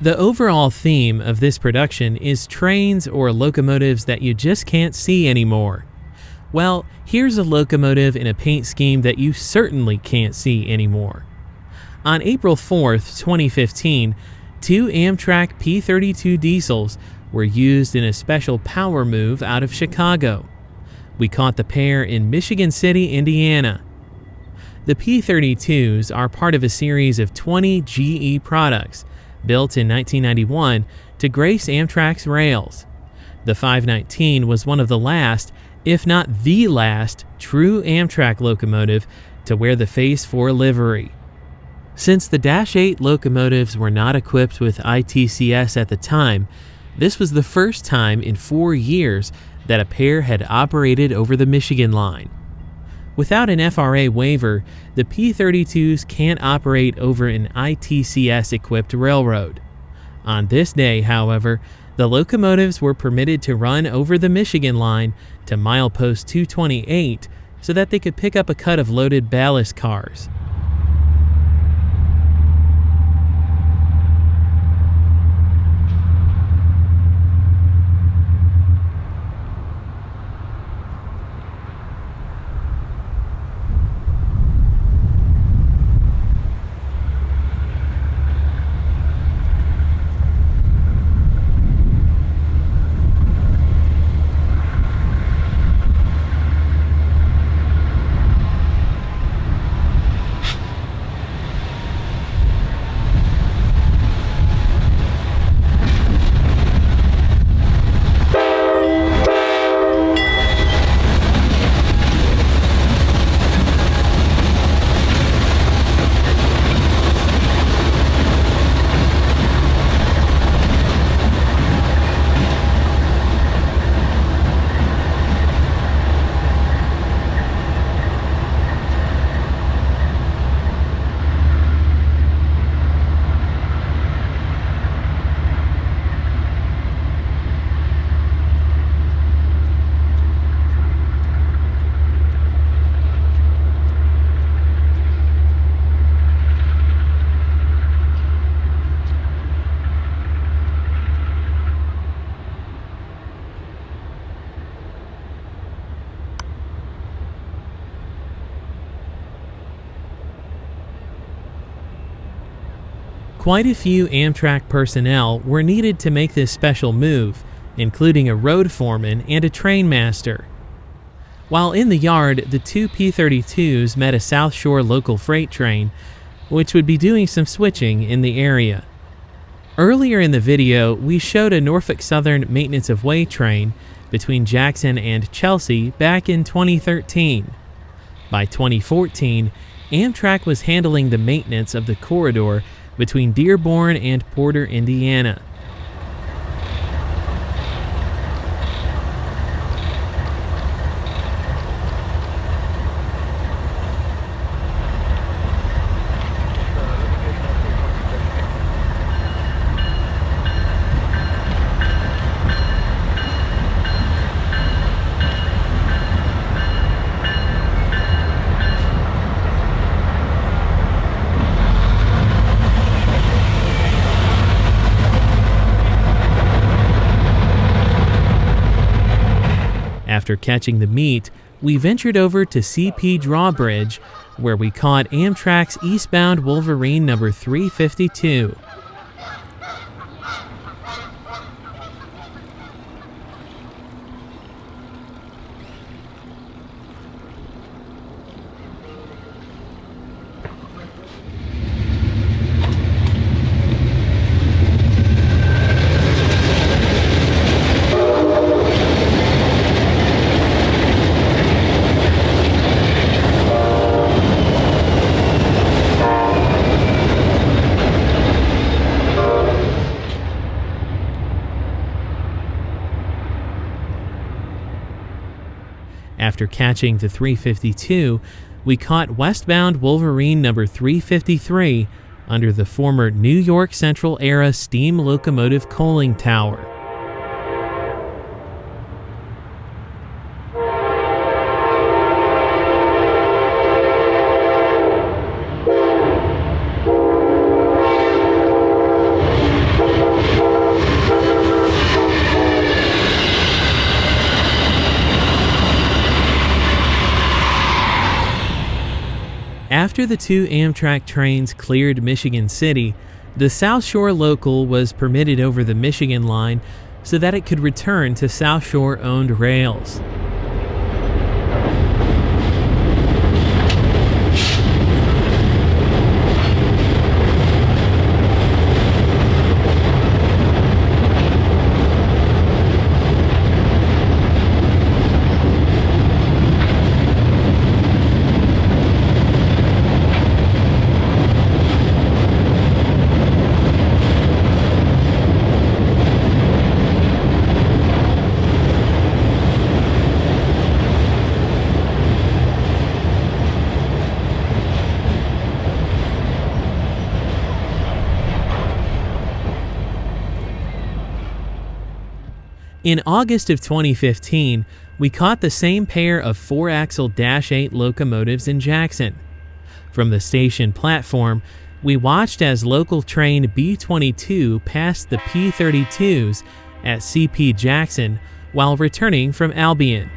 The overall theme of this production is trains or locomotives that you just can't see anymore. Well, here's a locomotive in a paint scheme that you certainly can't see anymore. On April 4th, 2015, two Amtrak P-32 diesels were used in a special power move out of Chicago. We caught the pair in Michigan City, Indiana. The P-32s are part of a series of 20 GE products built in 1991 to grace Amtrak's rails. The 519 was one of the last, if not the last, true Amtrak locomotive to wear the Phase 4 livery. Since the Dash 8 locomotives were not equipped with ITCS at the time, this was the first time in 4 years that a pair had operated over the Michigan line. Without an FRA waiver, the P-32s can't operate over an ITCS-equipped railroad. On this day, however, the locomotives were permitted to run over the Michigan line to milepost 228 so that they could pick up a cut of loaded ballast cars. Quite a few Amtrak personnel were needed to make this special move, including a road foreman and a train master. While in the yard, the two P-32s met a South Shore local freight train, which would be doing some switching in the area. Earlier in the video, we showed a Norfolk Southern maintenance of way train between Jackson and Chelsea back in 2013. By 2014, Amtrak was handling the maintenance of the corridor between Dearborn and Porter, Indiana. After catching the meet, we ventured over to CP Drawbridge, where we caught Amtrak's eastbound Wolverine number 352. After catching the 352, we caught westbound Wolverine number 353 under the former New York Central era steam locomotive coaling tower. After the two Amtrak trains cleared Michigan City, the South Shore local was permitted over the Michigan line so that it could return to South Shore-owned rails. In August of 2015, we caught the same pair of 4-axle Dash 8 locomotives in Jackson. From the station platform, we watched as local train B-22 passed the P-32s at CP Jackson while returning from Albion.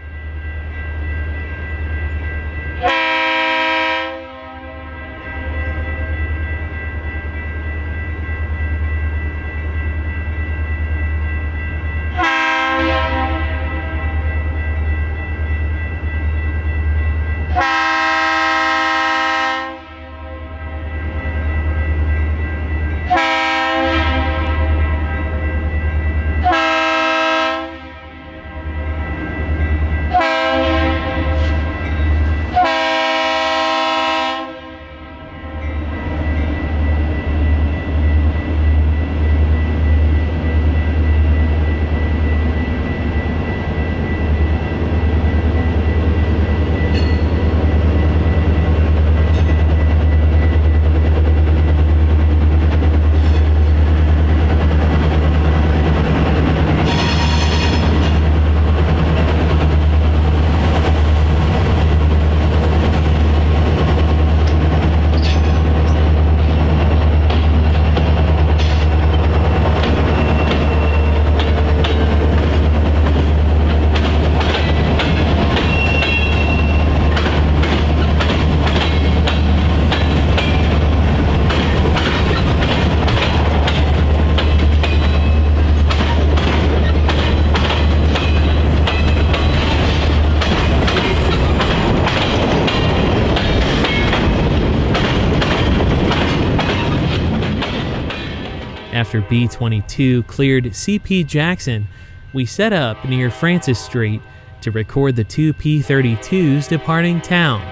After B-22 cleared CP Jackson, we set up near Francis Street to record the two P-32s departing town.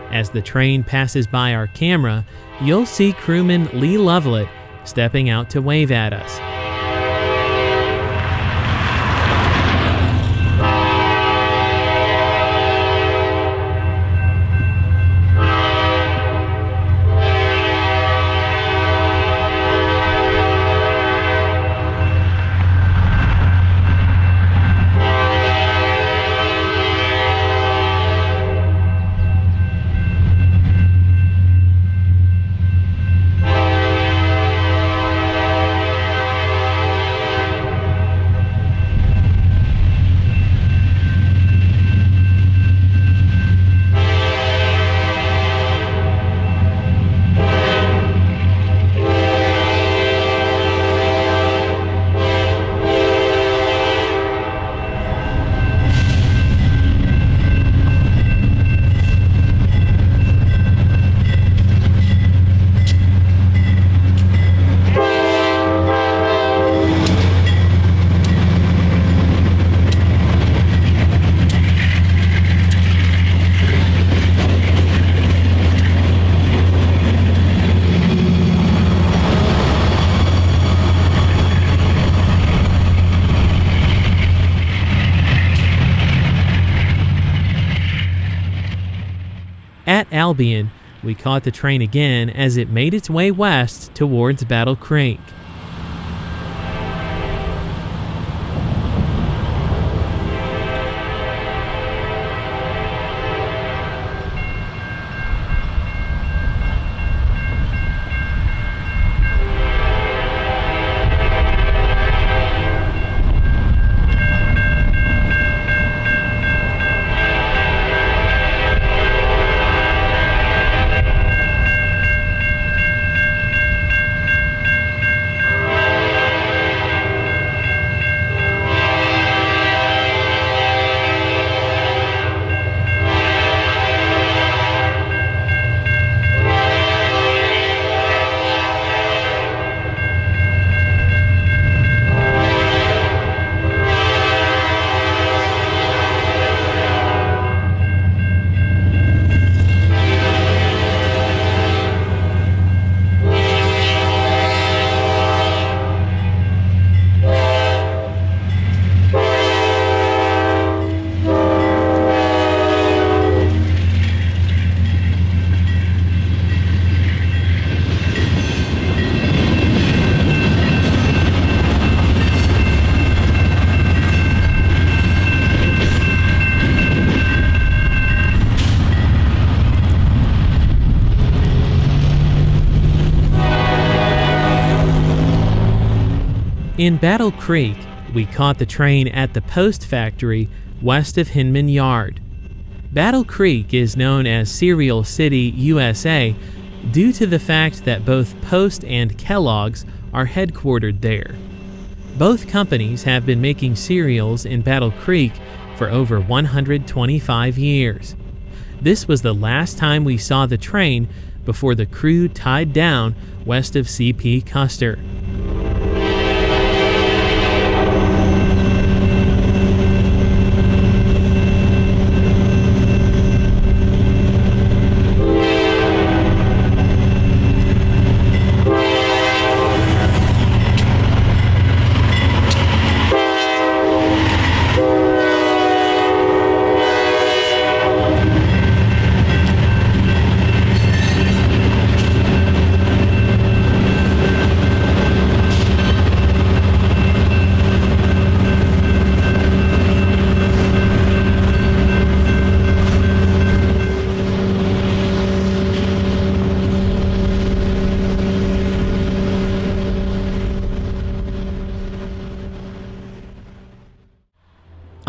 As the train passes by our camera, you'll see crewman Lee Lovelet stepping out to wave at us. At Albion, we caught the train again as it made its way west towards Battle Creek. In Battle Creek, we caught the train at the Post Factory west of Hinman Yard. Battle Creek is known as Cereal City, USA, due to the fact that both Post and Kellogg's are headquartered there. Both companies have been making cereals in Battle Creek for over 125 years. This was the last time we saw the train before the crew tied down west of C.P. Custer.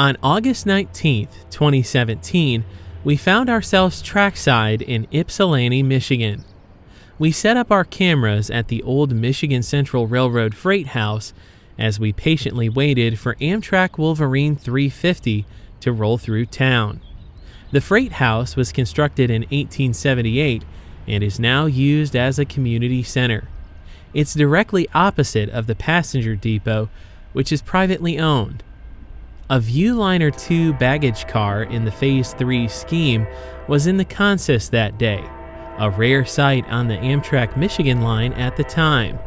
On August 19, 2017, we found ourselves trackside in Ypsilanti, Michigan. We set up our cameras at the old Michigan Central Railroad freight house as we patiently waited for Amtrak Wolverine 350 to roll through town. The freight house was constructed in 1878 and is now used as a community center. It's directly opposite of the passenger depot, which is privately owned. A Viewliner 2 baggage car in the Phase 3 scheme was in the consist that day, a rare sight on the Amtrak Michigan line at the time.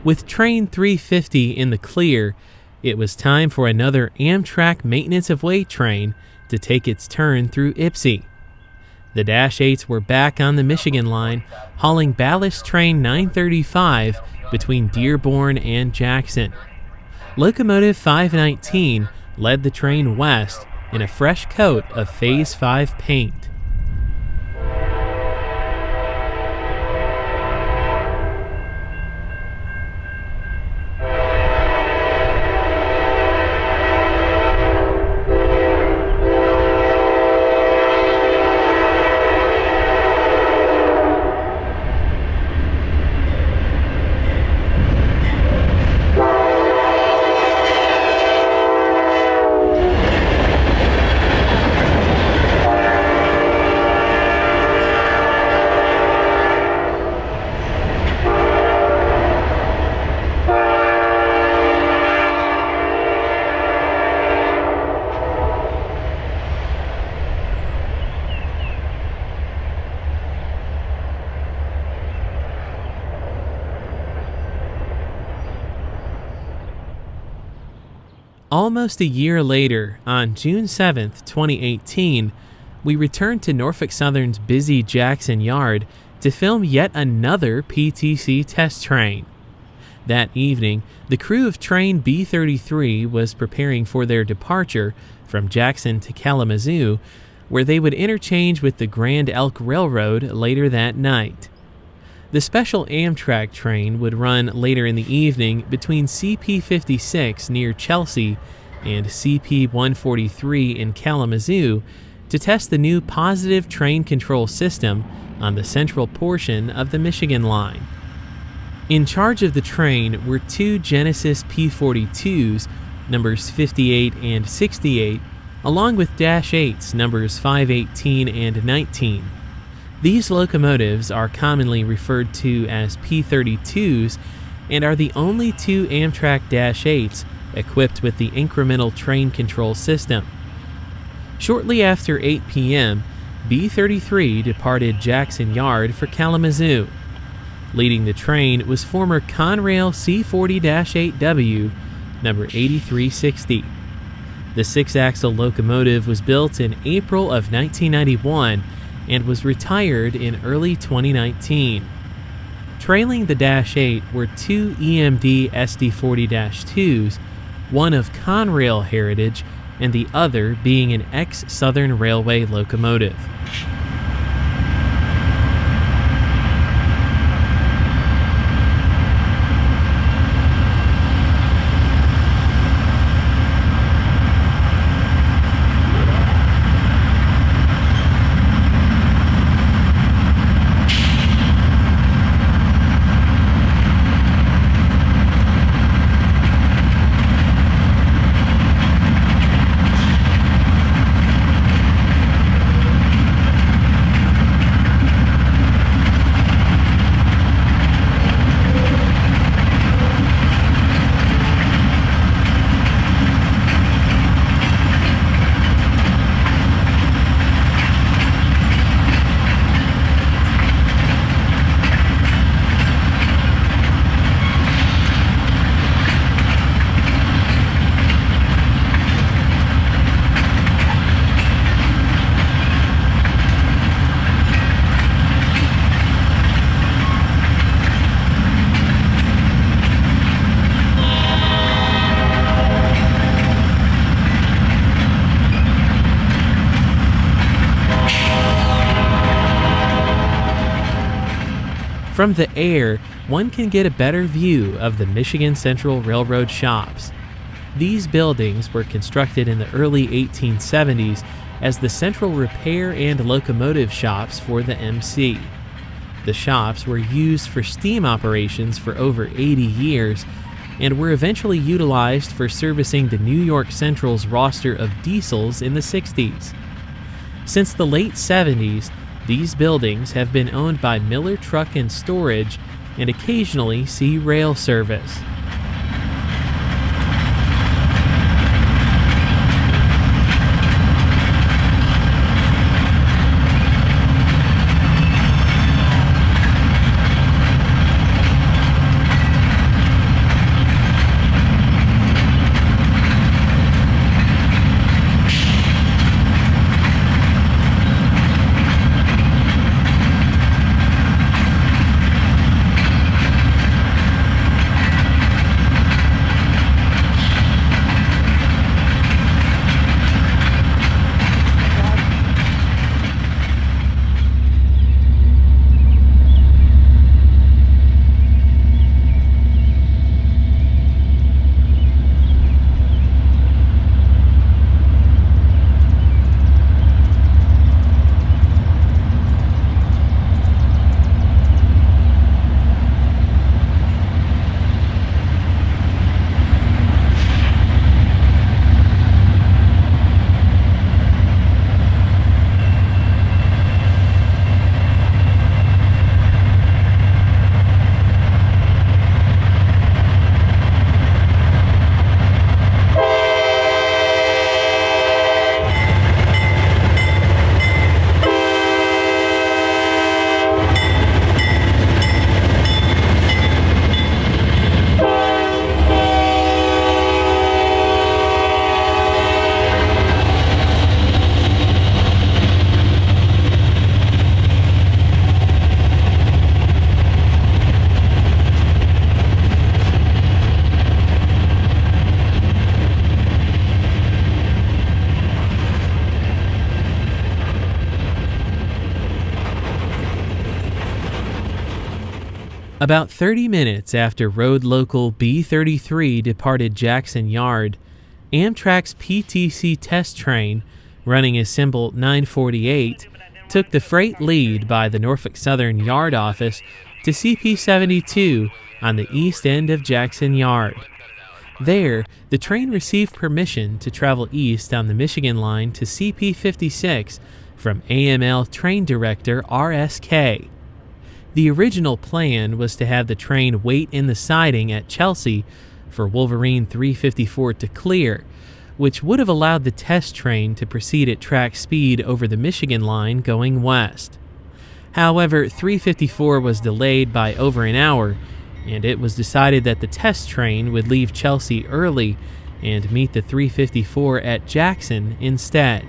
With train 350 in the clear, it was time for another Amtrak maintenance of way train to take its turn through Ypsi. The Dash 8s were back on the Michigan line, hauling ballast train 935 between Dearborn and Jackson. Locomotive 519 led the train west in a fresh coat of Phase 5 paint. Almost a year later, on June 7, 2018, we returned to Norfolk Southern's busy Jackson Yard to film yet another PTC test train. That evening, the crew of train B33 was preparing for their departure from Jackson to Kalamazoo, where they would interchange with the Grand Elk Railroad later that night. The special Amtrak train would run later in the evening between CP 56 near Chelsea and CP 143 in Kalamazoo to test the new positive train control system on the central portion of the Michigan line. In charge of the train were two Genesis P42s, numbers 58 and 68, along with Dash 8s, numbers 518 and 19. These locomotives are commonly referred to as P32s and are the only two Amtrak Dash 8s equipped with the incremental train control system. Shortly after 8 p.m., B-33 departed Jackson Yard for Kalamazoo. Leading the train was former Conrail C40-8W, number 8360. The 6-axle locomotive was built in April of 1991 and was retired in early 2019. Trailing the Dash 8 were two EMD SD40-2s, one of Conrail heritage and the other being an ex-Southern Railway locomotive. From the air, one can get a better view of the Michigan Central Railroad shops. These buildings were constructed in the early 1870s as the central repair and locomotive shops for the MC. The shops were used for steam operations for over 80 years and were eventually utilized for servicing the New York Central's roster of diesels in the 60s. Since the late 70s, these buildings have been owned by Miller Truck and Storage and occasionally see rail service. About 30 minutes after road local B-33 departed Jackson Yard, Amtrak's PTC test train, running as symbol 948, took the freight lead by the Norfolk Southern Yard office to CP-72 on the east end of Jackson Yard. There, the train received permission to travel east on the Michigan line to CP-56 from AML train director RSK. The original plan was to have the train wait in the siding at Chelsea for Wolverine 354 to clear, which would have allowed the test train to proceed at track speed over the Michigan line going west. However, 354 was delayed by over an hour, and it was decided that the test train would leave Chelsea early and meet the 354 at Jackson instead.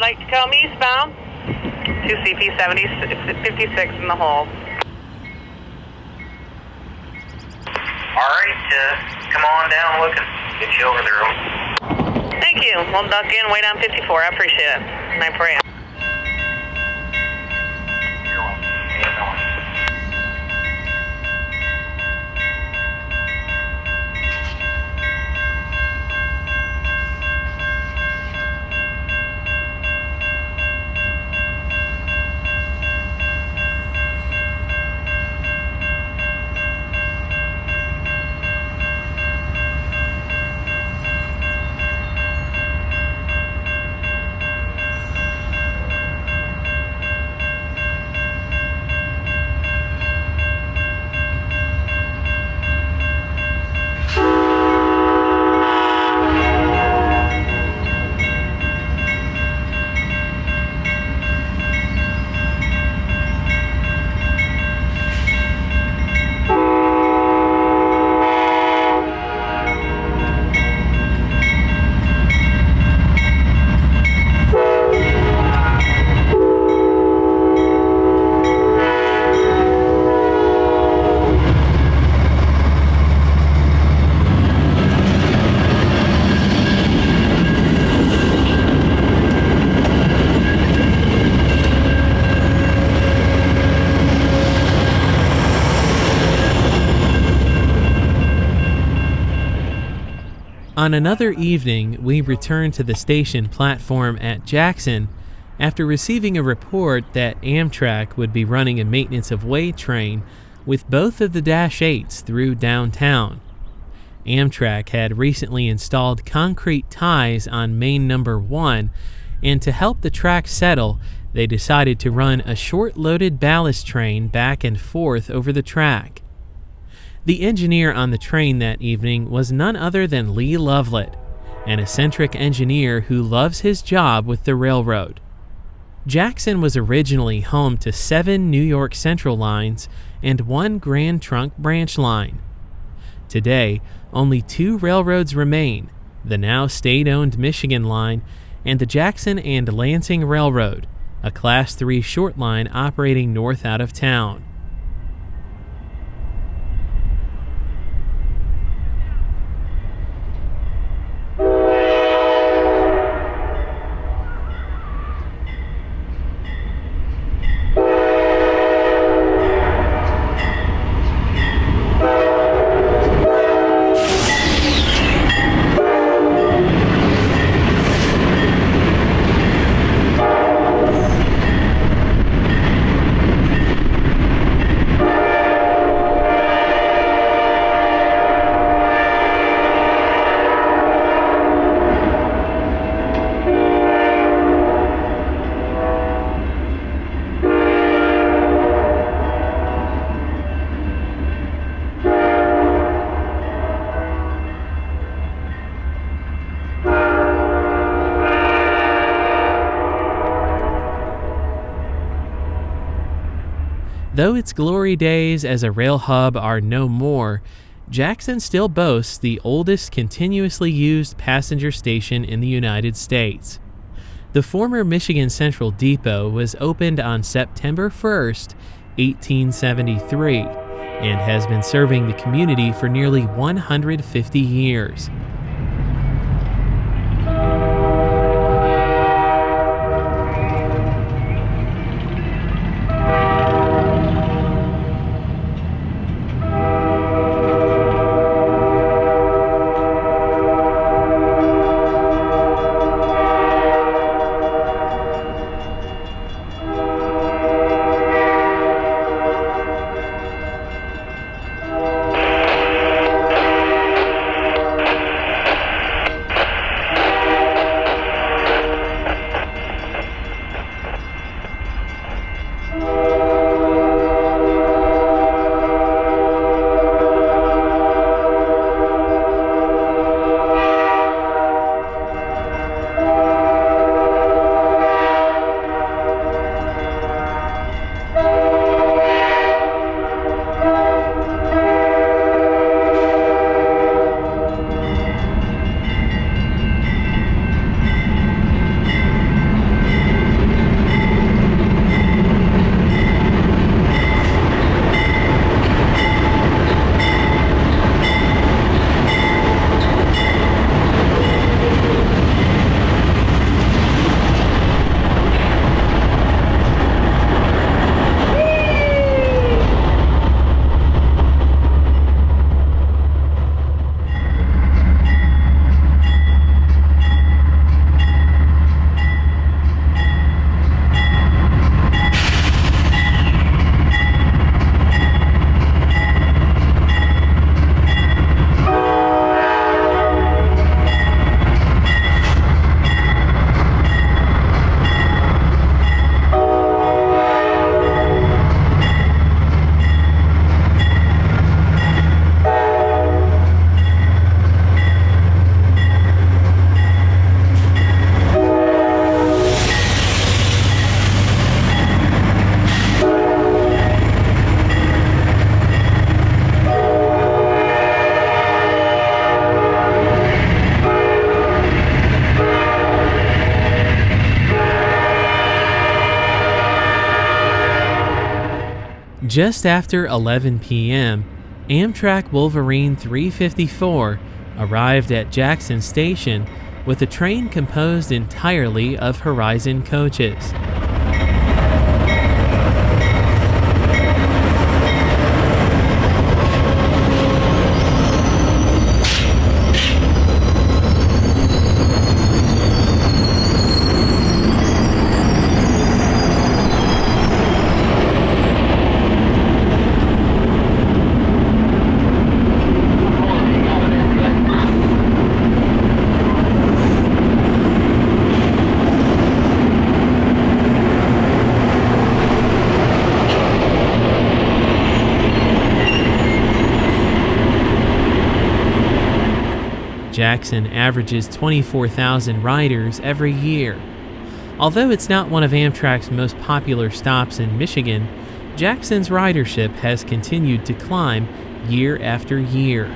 Like to come eastbound, 2CP56 in the hole. Alright, come on down, look and get you over there. Thank you. We'll duck in, wait on 54. I appreciate it. 9 a.m. On another evening, we returned to the station platform at Jackson after receiving a report that Amtrak would be running a maintenance of way train with both of the Dash 8s through downtown. Amtrak had recently installed concrete ties on main number 1, and to help the track settle, they decided to run a short-loaded ballast train back and forth over the track. The engineer on the train that evening was none other than Lee Lovelet, an eccentric engineer who loves his job with the railroad. Jackson was originally home to 7 New York Central lines and 1 Grand Trunk branch line. Today, only 2 railroads remain, the now state-owned Michigan Line and the Jackson and Lansing Railroad, a Class 3 short line operating north out of town. Though its glory days as a rail hub are no more, Jackson still boasts the oldest continuously used passenger station in the United States. The former Michigan Central Depot was opened on September 1st, 1873, and has been serving the community for nearly 150 years. Just after 11 p.m., Amtrak Wolverine 354 arrived at Jackson Station with a train composed entirely of Horizon coaches. Jackson averages 24,000 riders every year. Although it's not one of Amtrak's most popular stops in Michigan, Jackson's ridership has continued to climb year after year.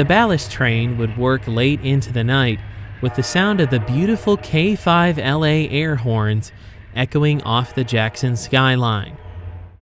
The ballast train would work late into the night with the sound of the beautiful K5 LA air horns echoing off the Jackson skyline.